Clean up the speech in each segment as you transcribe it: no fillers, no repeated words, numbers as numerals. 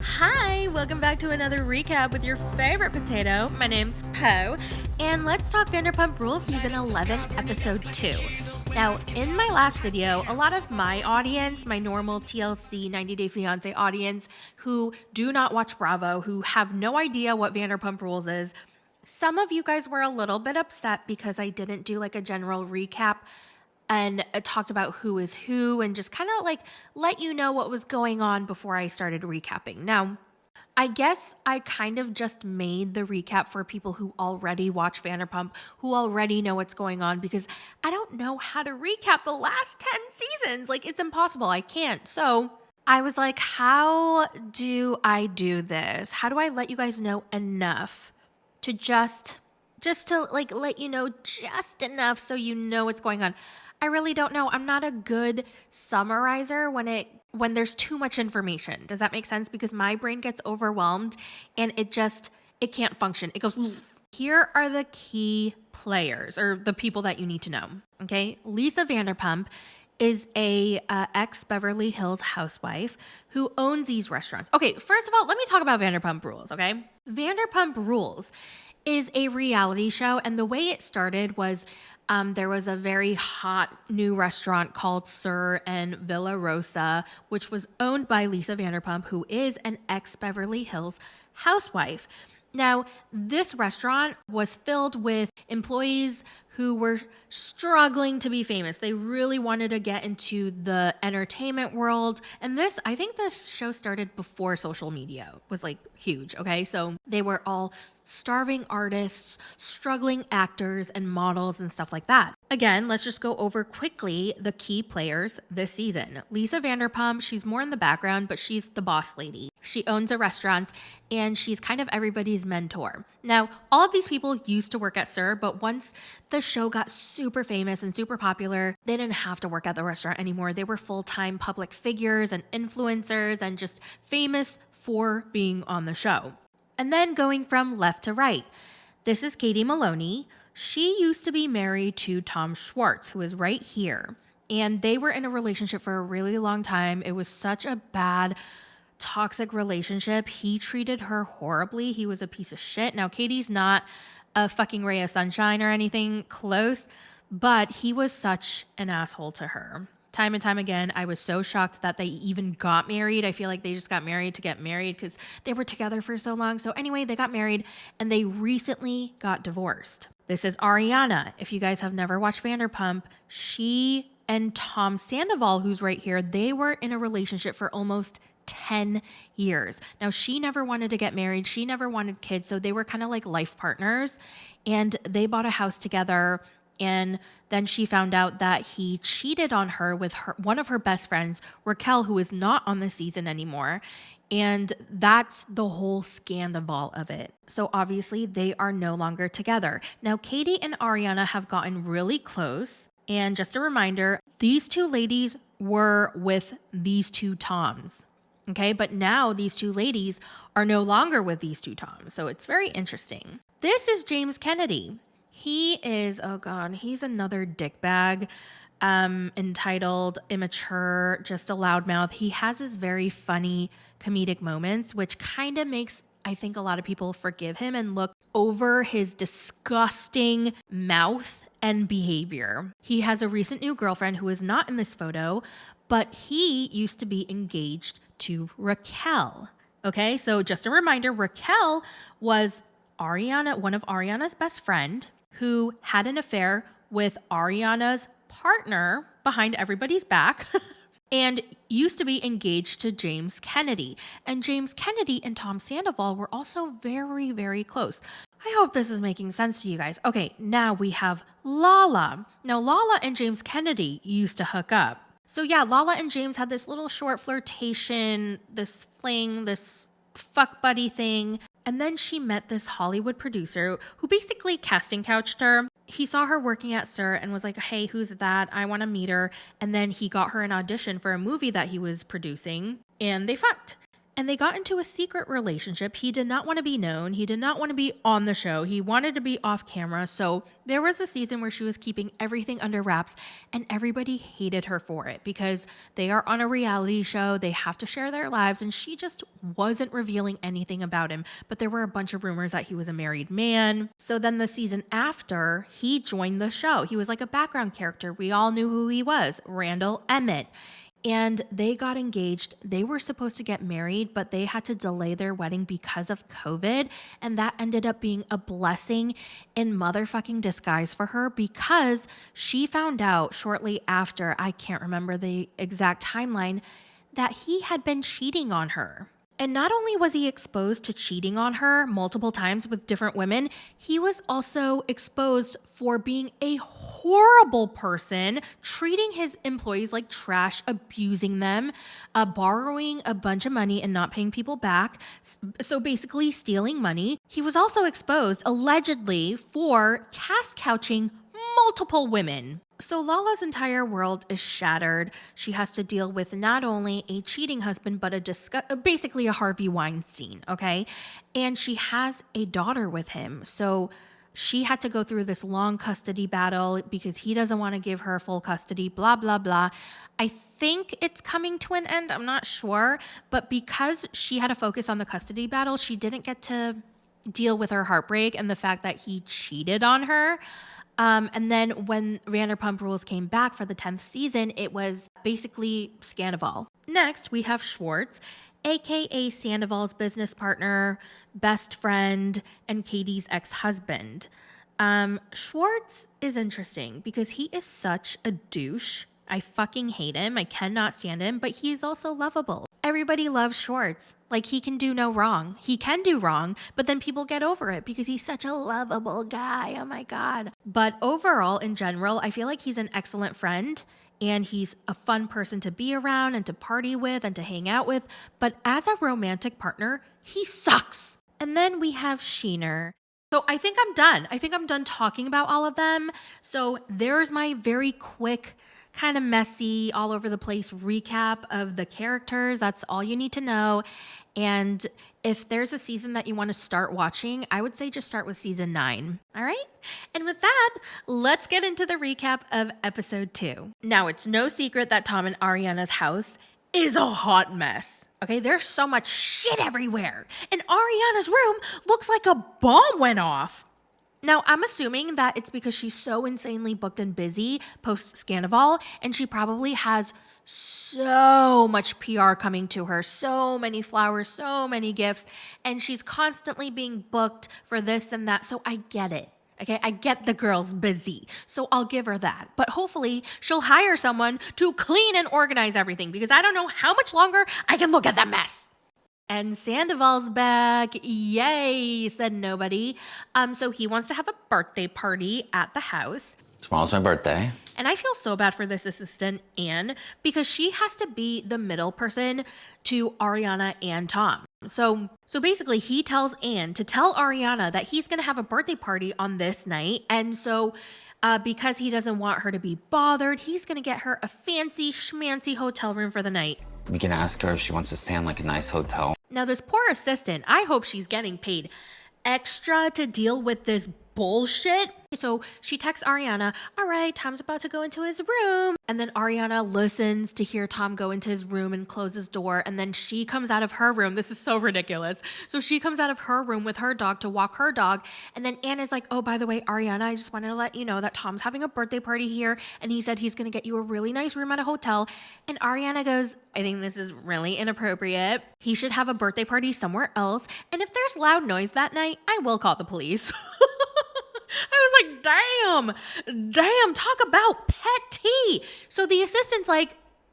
Hi, welcome back to another recap with your favorite potato. My name's Poe, and let's talk Vanderpump Rules Season 11, Episode 2. Now, in my last video, a lot of my audience, my normal TLC 90 Day Fiancé audience, who do not watch Bravo, who have no idea what Vanderpump Rules is, some of you guys were a little bit upset because I didn't do like a general recap and talked about who is who and just kind of like let you know what was going on before I started recapping. Now, I guess I kind of just made the recap for people who already watch Vanderpump, who already know what's going on, because I don't know how to recap the last 10 seasons. Like, it's impossible. I can't. So I was like, how do I do this? How do I let you guys know enough to just to like let you know just enough so you know what's going on? I really don't know. I'm not a good summarizer when there's too much information. Does that make sense? Because my brain gets overwhelmed and it can't function. It goes, here are the key players or the people that you need to know. Okay. Lisa Vanderpump is a ex-Beverly Hills housewife who owns these restaurants. Okay. First of all, let me talk about Vanderpump Rules. Okay. Vanderpump Rules is a reality show. And the way it started was there was a very hot new restaurant called Sir and Villa Rosa, which was owned by Lisa Vanderpump, who is an ex-Beverly Hills housewife. Now, this restaurant was filled with employees who were struggling to be famous. They really wanted to get into the entertainment world. And I think this show started before social media was like huge, okay? So they were all starving artists, struggling actors and models and stuff like that. Again, let's just go over quickly the key players this season. Lisa Vanderpump, she's more in the background, but she's the boss lady. She owns a restaurant and she's kind of everybody's mentor. Now, all of these people used to work at Sir, but once the show got super famous and super popular, they didn't have to work at the restaurant anymore. They were full-time public figures and influencers and just famous for being on the show. And then going from left to right, this is Katie Maloney. She used to be married to Tom Schwartz, who is right here. And they were in a relationship for a really long time. It was such a bad, toxic relationship. He treated her horribly. He was a piece of shit. Now, Katie's not a fucking ray of sunshine or anything close, but he was such an asshole to her. Time and time again, I was so shocked that they even got married. I feel like they just got married to get married because they were together for so long. So anyway, they got married and they recently got divorced. This is Ariana. If you guys have never watched Vanderpump, she and Tom Sandoval, who's right here, they were in a relationship for almost 10 years. Now, she never wanted to get married. She never wanted kids. So they were kind of like life partners and they bought a house together. And then she found out that he cheated on her with one of her best friends, Raquel, who is not on the season anymore. And that's the whole scandal of it. So obviously they are no longer together. Now, Katie and Ariana have gotten really close. And just a reminder, these two ladies were with these two Toms. Okay, but now these two ladies are no longer with these two Toms. So it's very interesting. This is James Kennedy. He is, oh God, he's another dickbag, entitled, immature, just a loudmouth. He has his very funny comedic moments, which kind of makes, I think, a lot of people forgive him and look over his disgusting mouth and behavior. He has a recent new girlfriend who is not in this photo, but he used to be engaged to Raquel. Okay, so just a reminder, Raquel was one of Ariana's best friend, who had an affair with Ariana's partner behind everybody's back and used to be engaged to James Kennedy. And James Kennedy and Tom Sandoval were also very, very close. I hope this is making sense to you guys. Okay, now we have Lala. Now, Lala and James Kennedy used to hook up. So yeah, Lala and James had this little short flirtation, this fling, this fuck buddy thing. And then she met this Hollywood producer who basically casting couched her. He saw her working at Sir and was like, hey, who's that? I want to meet her. And then he got her an audition for a movie that he was producing and they fucked. and they got into a secret relationship. He did not want to be known. He did not want to be on the show. He wanted to be off camera. So there was a season where she was keeping everything under wraps, and everybody hated her for it because they are on a reality show. They have to share their lives, and she just wasn't revealing anything about him. But there were a bunch of rumors that he was a married man. So then the season after, he joined the show. He was like a background character. We all knew who he was, Randall Emmett. And they got engaged. They were supposed to get married, but they had to delay their wedding because of COVID. And that ended up being a blessing in motherfucking disguise for her, because she found out shortly after, I can't remember the exact timeline, that he had been cheating on her. And not only was he exposed to cheating on her multiple times with different women, he was also exposed for being a horrible person, treating his employees like trash, abusing them, borrowing a bunch of money and not paying people back. So basically stealing money. He was also exposed, allegedly, for cast couching multiple women. So Lala's entire world is shattered. She has to deal with not only a cheating husband, but basically a Harvey Weinstein, okay? And she has a daughter with him. So she had to go through this long custody battle because he doesn't want to give her full custody, blah, blah, blah. I think it's coming to an end. I'm not sure. But because she had to focus on the custody battle, she didn't get to deal with her heartbreak and the fact that he cheated on her. And then when Vanderpump Rules came back for the 10th season, it was basically Sandoval. Next, we have Schwartz, aka Sandoval's business partner, best friend, and Katie's ex-husband. Schwartz is interesting because he is such a douche. I fucking hate him. I cannot stand him, but he is also lovable. Everybody loves Schwartz. Like, he can do no wrong. He can do wrong, but then people get over it because he's such a lovable guy. Oh my God. But overall, in general, I feel like he's an excellent friend and he's a fun person to be around and to party with and to hang out with. But as a romantic partner, he sucks. And then we have Sheener. So I think I'm done. I think I'm done talking about all of them. So there's my very quick, kind of messy, all over the place recap of the characters. That's all you need to know. And if there's a season that you want to start watching, I would say just start with season 9. All right? And with that, let's get into the recap of episode 2. Now, it's no secret that Tom and Ariana's house is a hot mess. Okay, there's so much shit everywhere. And Ariana's room looks like a bomb went off. Now, I'm assuming that it's because she's so insanely booked and busy post-Sandoval, and she probably has so much PR coming to her, so many flowers, so many gifts, and she's constantly being booked for this and that, so I get it. Okay, I get the girl's busy, so I'll give her that. But hopefully she'll hire someone to clean and organize everything because I don't know how much longer I can look at that mess. And Sandoval's back. Yay, said nobody. So he wants to have a birthday party at the house. Tomorrow's my birthday. And I feel so bad for this assistant, Anne, because she has to be the middle person to Ariana and Tom. So basically he tells Anne to tell Ariana that he's going to have a birthday party on this night. And so because he doesn't want her to be bothered, he's going to get her a fancy schmancy hotel room for the night. We can ask her if she wants to stay in like a nice hotel. Now this poor assistant, I hope she's getting paid extra to deal with this bullshit. So she texts Ariana, all right, Tom's about to go into his room. And then Ariana listens to hear Tom go into his room and close his door. And then she comes out of her room. This is so ridiculous. So she comes out of her room with her dog to walk her dog. And then Anne is like, oh, by the way, Ariana, I just wanted to let you know that Tom's having a birthday party here. And he said he's going to get you a really nice room at a hotel. And Ariana goes, I think this is really inappropriate. He should have a birthday party somewhere else. And if there's loud noise that night, I will call the police. I was like, damn, talk about petty. So the assistant's like,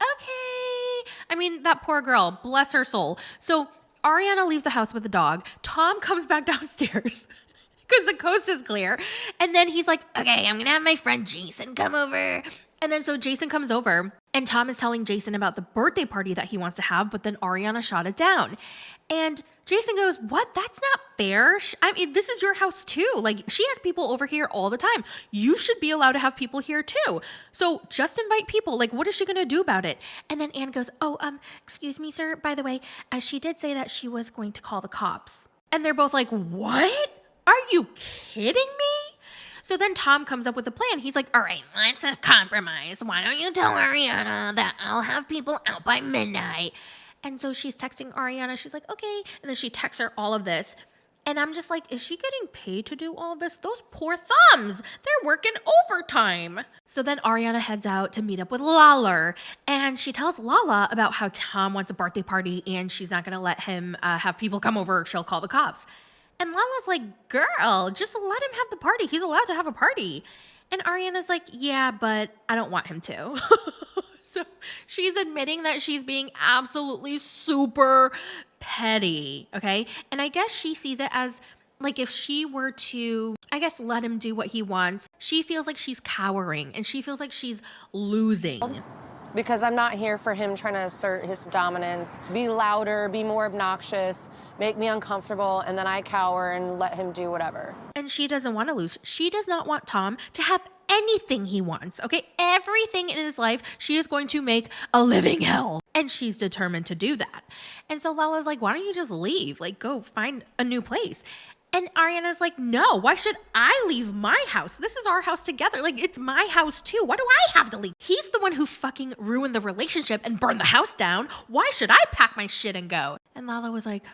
okay. I mean, that poor girl, bless her soul. So Ariana leaves the house with the dog. Tom comes back downstairs because the coast is clear. And then he's like, okay, I'm going to have my friend Jason come over And then so Jason comes over and Tom is telling Jason about the birthday party that he wants to have, but then Ariana shot it down. And Jason goes, what? That's not fair. I mean, this is your house too. Like, she has people over here all the time. You should be allowed to have people here too. So just invite people. Like, what is she going to do about it? And then Anne goes, excuse me, sir. By the way, she did say that she was going to call the cops. And they're both like, what? Are you kidding me? So then Tom comes up with a plan. He's like, all right, let's compromise. Why don't you tell Ariana that I'll have people out by midnight? And so she's texting Ariana. She's like, okay. And then she texts her all of this. And I'm just like, is she getting paid to do all this? Those poor thumbs. They're working overtime. So then Ariana heads out to meet up with Lala. And she tells Lala about how Tom wants a birthday party and she's not going to let him have people come over or she'll call the cops. And Lala's like, girl, just let him have the party. He's allowed to have a party. And Ariana's like, yeah, but I don't want him to. So she's admitting that she's being absolutely super petty, okay? And I guess she sees it as, like, if she were to, I guess, let him do what he wants, she feels like she's cowering and she feels like she's losing. Because I'm not here for him trying to assert his dominance, be louder, be more obnoxious, make me uncomfortable, and then I cower and let him do whatever. And she doesn't want to lose. She does not want Tom to have anything he wants, okay? Everything in his life, she is going to make a living hell. And she's determined to do that. And so Lala's like, why don't you just leave? Like, go find a new place. And Ariana's like, no, why should I leave my house? This is our house together. Like, it's my house too. Why do I have to leave? He's the one who fucking ruined the relationship and burned the house down. Why should I pack my shit and go? And Lala was like,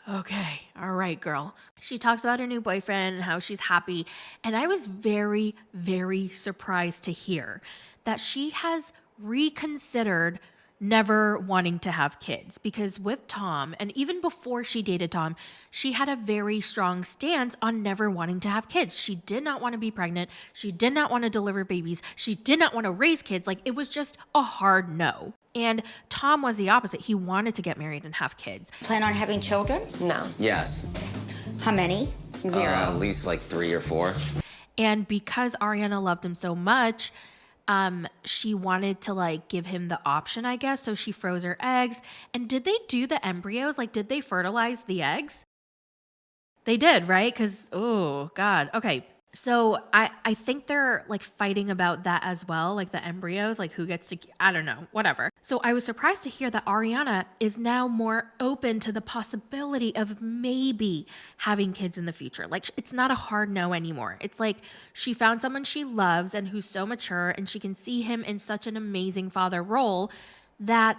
okay, all right, girl. She talks about her new boyfriend and how she's happy. And I was very, very surprised to hear that she has reconsidered never wanting to have kids, because with Tom, and even before she dated Tom, she had a very strong stance on never wanting to have kids. She did not want to be pregnant. She did not want to deliver babies. She did not want to raise kids. Like, it was just a hard no. And Tom was the opposite. He wanted to get married and have kids. Plan on having children? No. Yes. How many? 0. At least like 3 or 4. And because Ariana loved him so much, she wanted to like give him the option, I guess. So she froze her eggs. And did they do the embryos? Like, did they fertilize the eggs? They did, right? Because, oh God. Okay. So I think they're like fighting about that as well. Like the embryos, like who gets to, I don't know, whatever. So I was surprised to hear that Ariana is now more open to the possibility of maybe having kids in the future. Like, it's not a hard no anymore. It's like she found someone she loves and who's so mature, and she can see him in such an amazing father role that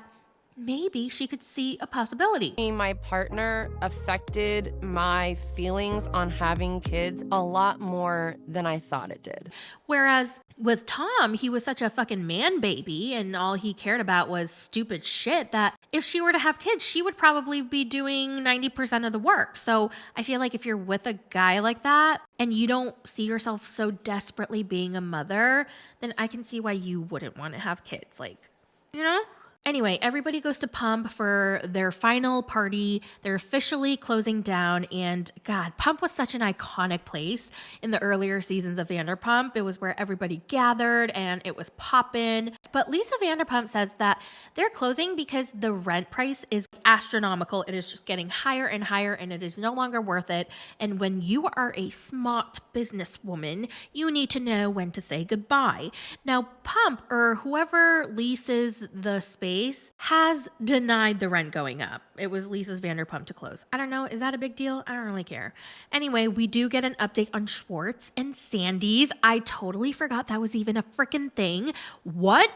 maybe she could see a possibility. My partner affected my feelings on having kids a lot more than I thought it did. Whereas with Tom, he was such a fucking man baby and all he cared about was stupid shit that if she were to have kids, she would probably be doing 90% of the work. So I feel like if you're with a guy like that and you don't see yourself so desperately being a mother, then I can see why you wouldn't want to have kids. Like, you know? Anyway, everybody goes to Pump for their final party. They're officially closing down. And God, Pump was such an iconic place in the earlier seasons of Vanderpump. It was where everybody gathered and it was poppin'. But Lisa Vanderpump says that they're closing because the rent price is astronomical. It is just getting higher and higher and it is no longer worth it. And when you are a smart businesswoman, you need to know when to say goodbye. Now, Pump, or whoever leases the space, has denied the rent going up. It was Lisa's Vanderpump to close. I don't know. Is that a big deal? I don't really care. Anyway, we do get an update on Schwartz and Sandy's. I totally forgot that was even a freaking thing. What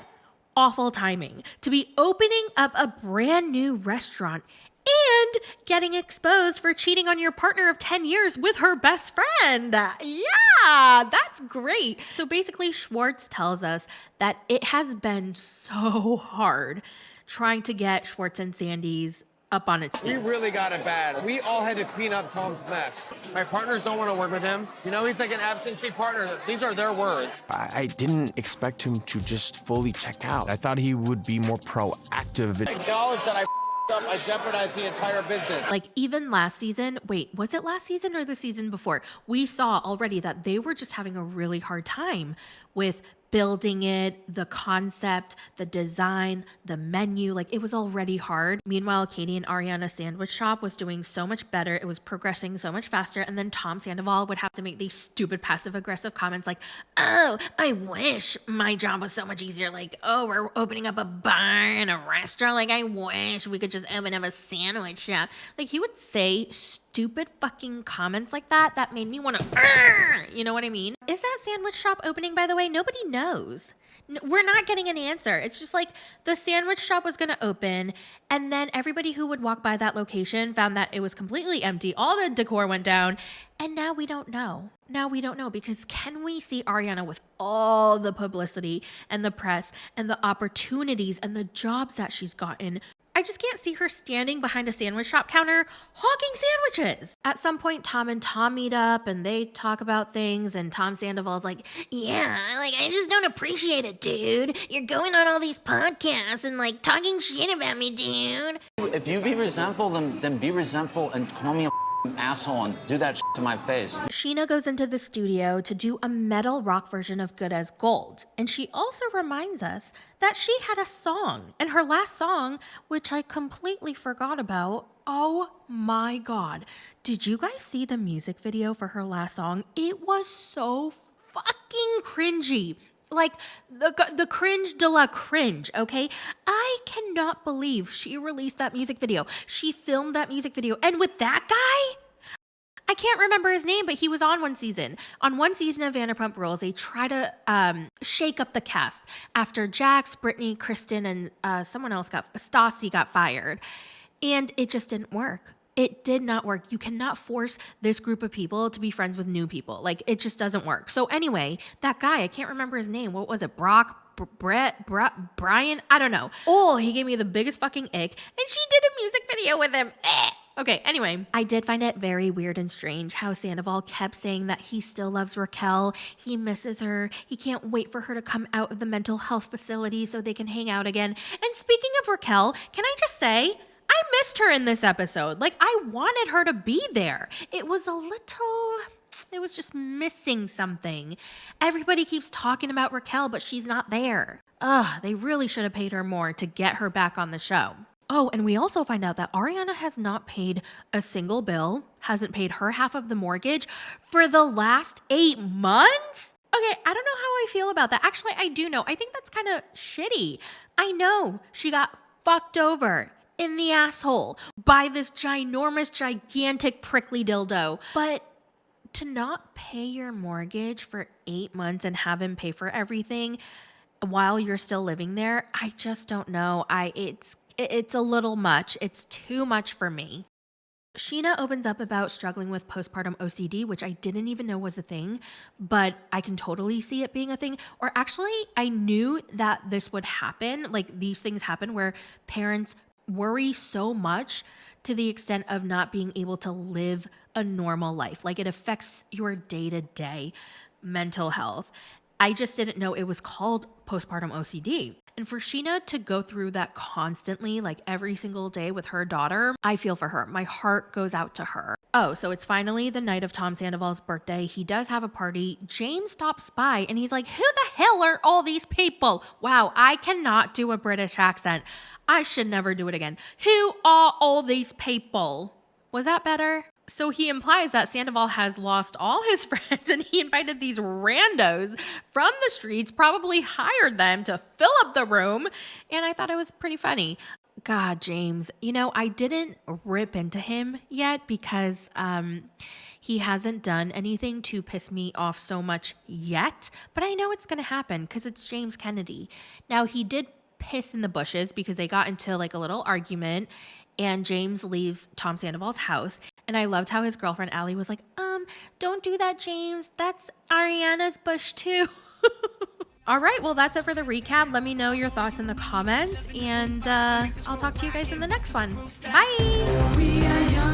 awful timing to be opening up a brand new restaurant and getting exposed for cheating on your partner of 10 years with her best friend. Yeah, that's great. So basically, Schwartz tells us that it has been so hard trying to get Schwartz and Sandy's up on its feet. We really got it bad. We all had to clean up Tom's mess. My partners don't want to work with him. You know, he's like an absentee partner. These are their words. I didn't expect him to just fully check out. I thought he would be more proactive. I acknowledge that I jeopardized the entire business. Like even last season, wait, was it last season or the season before? We saw already that they were just having a really hard time with building it, the concept, the design, the menu, like it was already hard. Meanwhile, Katie and Ariana's sandwich shop was doing so much better. It was progressing so much faster. And then Tom Sandoval would have to make these stupid passive aggressive comments like, oh, I wish my job was so much easier. Like, oh, we're opening up a bar and a restaurant. Like, I wish we could just open up a sandwich shop. Like, he would say stupid fucking comments like that made me want to, you know what I mean? Is that sandwich shop opening, by the way? Nobody knows. We're not getting an answer. It's just like the sandwich shop was going to open, and then everybody who would walk by that location found that it was completely empty. All the decor went down, and now we don't know. Now we don't know, because can we see Ariana with all the publicity and the press and the opportunities and the jobs that she's gotten? I just can't see her standing behind a sandwich shop counter hawking sandwiches. At some point, Tom and Tom meet up and they talk about things, and Tom Sandoval's like, yeah, like I just don't appreciate it, dude. You're going on all these podcasts and like talking shit about me, dude. If you be resentful, then be resentful and call me a asshole and do that to my face. Sheena goes into the studio to do a metal rock version of Good as Gold. And she also reminds us that she had a song. And her last song, which I completely forgot about, oh my God. Did you guys see the music video for her last song? It was so fucking cringy. Like the cringe de la cringe, okay? I cannot believe she released that music video. She filmed that music video. And with that guy, I can't remember his name, but he was on one season. On one season of Vanderpump Rules, they try to shake up the cast after Jax, Brittany, Kristen, and someone else Stassi got fired. And it just didn't work. It did not work. You cannot force this group of people to be friends with new people. Like, it just doesn't work. So anyway, that guy, I can't remember his name. What was it? Brett, Brian? I don't know. Oh, he gave me the biggest fucking ick. And she did a music video with him. Okay, anyway, I did find it very weird and strange how Sandoval kept saying that he still loves Raquel. He misses her. He can't wait for her to come out of the mental health facility so they can hang out again. And speaking of Raquel, can I just say, I missed her in this episode. Like, I wanted her to be there. It was just missing something. Everybody keeps talking about Raquel, but she's not there. Ugh, they really should have paid her more to get her back on the show. Oh, and we also find out that Ariana has not paid a single bill, hasn't paid her half of the mortgage for the last 8 months? Okay, I don't know how I feel about that. Actually, I do know. I think that's kind of shitty. I know she got fucked over in the asshole by this ginormous, gigantic, prickly dildo. But to not pay your mortgage for 8 months and have him pay for everything while you're still living there, I just don't know. It's a little much. It's too much for me. Sheena opens up about struggling with postpartum OCD, which I didn't even know was a thing, but I can totally see it being a thing. Or actually, I knew that this would happen. Like, these things happen where parents worry so much to the extent of not being able to live a normal life. Like, it affects your day-to-day mental health. I just didn't know it was called postpartum OCD. And for Sheena to go through that constantly, like every single day with her daughter, I feel for her. My heart goes out to her. Oh, so it's finally the night of Tom Sandoval's birthday. He does have a party. James stops by and he's like, who the hell are all these people? Wow, I cannot do a British accent. I should never do it again. Who are all these people? Was that better? So he implies that Sandoval has lost all his friends and he invited these randos from the streets, probably hired them to fill up the room. And I thought it was pretty funny. God, James, I didn't rip into him yet because he hasn't done anything to piss me off so much yet. But I know it's going to happen because it's James Kennedy. Now, he did piss in the bushes because they got into like a little argument and James leaves Tom Sandoval's house. And I loved how his girlfriend Allie was like, don't do that, James. That's Ariana's bush too. All right, well, that's it for the recap. Let me know your thoughts in the comments, and I'll talk to you guys in the next one. Bye.